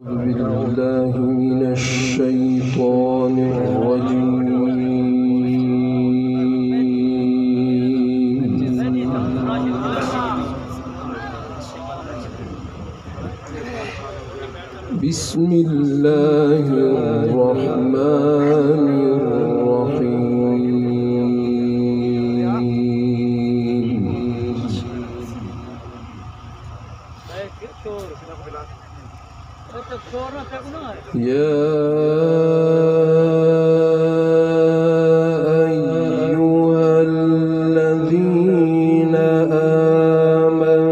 بالله من الشيطان الرجيم. بسم الله الرحمن الرحيم. يا أيها الذين آمنوا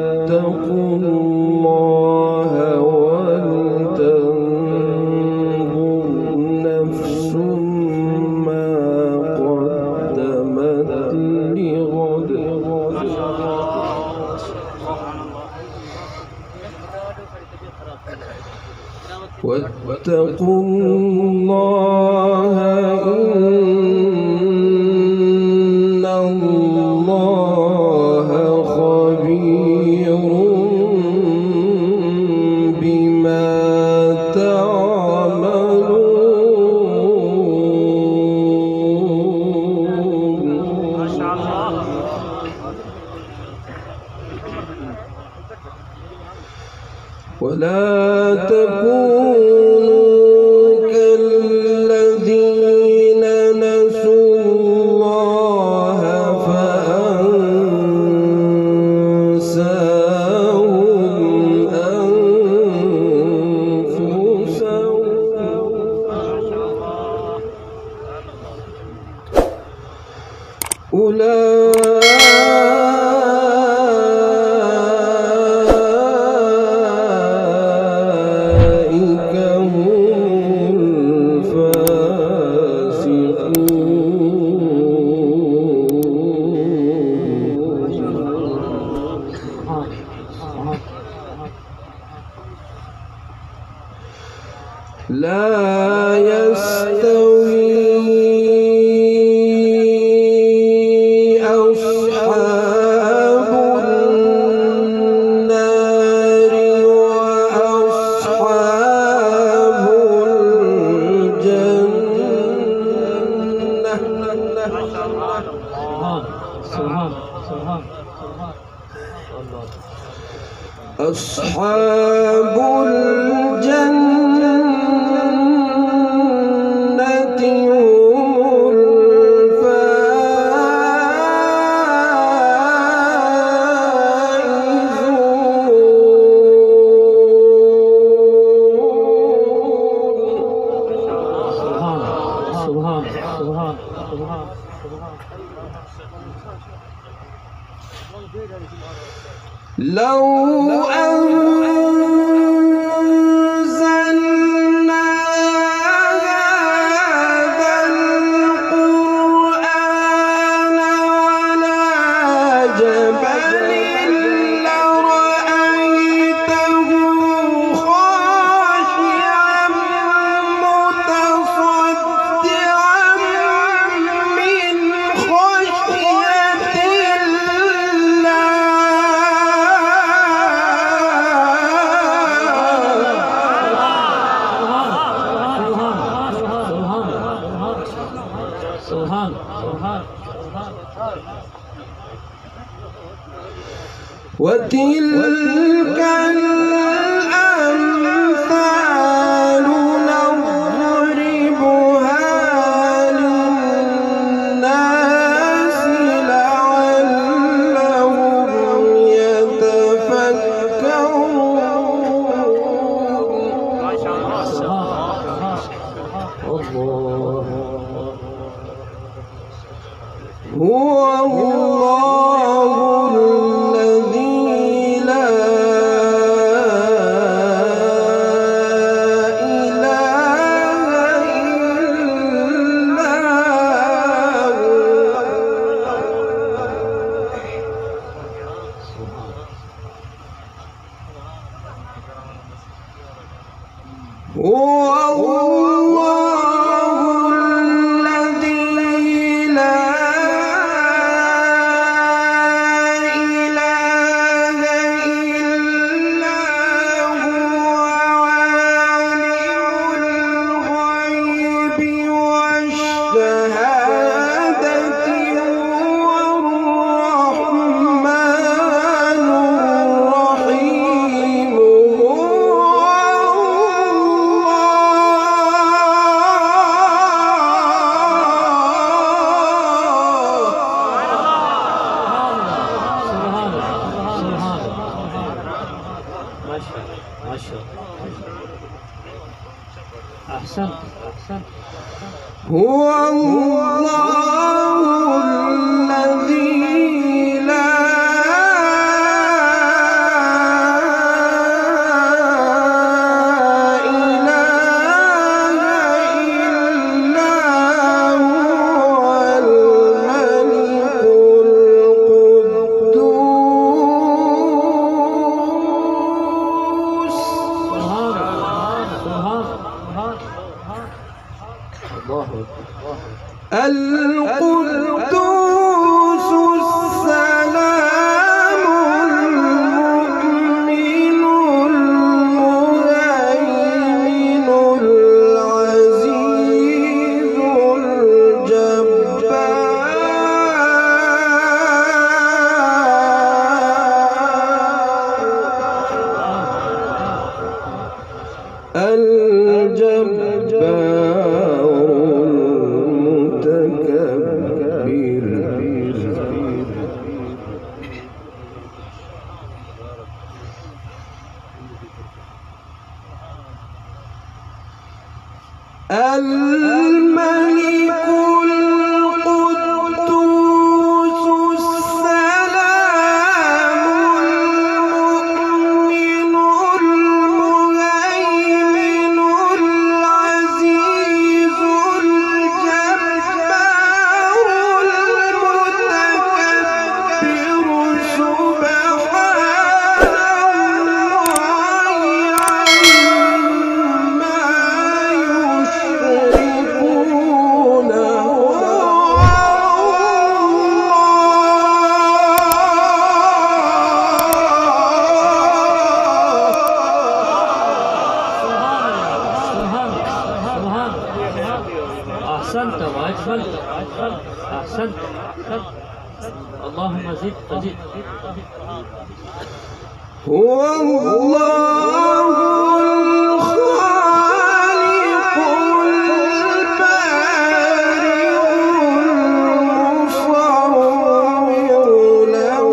اتقوا الله ولتنظر نفس ما قدمت لغد واتقوا الله إن الله خبير بما تعملون. ما شاء الله. ولا تكونوا كالذين نسوا الله فأنساهم أنفسهم. لا يستوي أصحاب النار وأصحاب الجنة. أصحاب الجنة لو أنزلنا هذا القرآن على جبل لرأيته خاشعا متصدعا من خشية الله. وتلك الأمثال نضربها للناس لعلهم يتفكرون. ما شاء الله. هو الله الذي لا إله إلا هو. هو الله الذي لا أحسنت. هو الله الذي لا إله إلا هو الملك القدوس. القدوس السلام المؤمن المهيمن العزيز الملك القدوس السلام المؤمن المهيمن العزيز الجبار المتكبر سبحان أحسنت وأجملت. أحسنت. اللهم زد. هو الله الخالق البارئ المصور له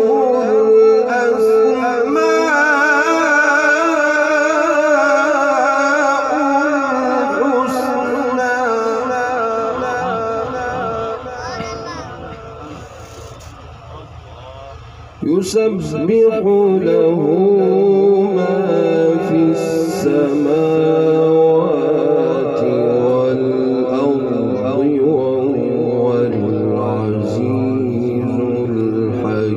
يسبح له ما في السماوات والأرض وهو العزيز الحكيم.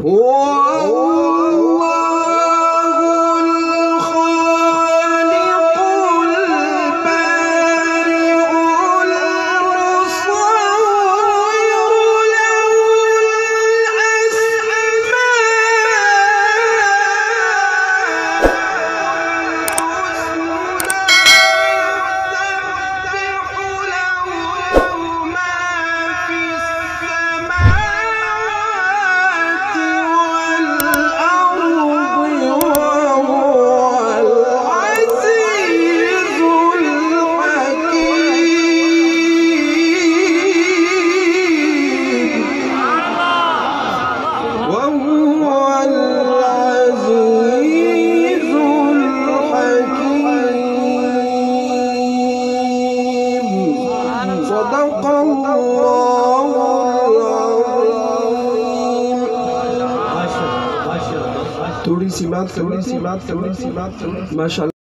هو صدق الله العظيم. थोड़ी सी बात, ما شاء الله.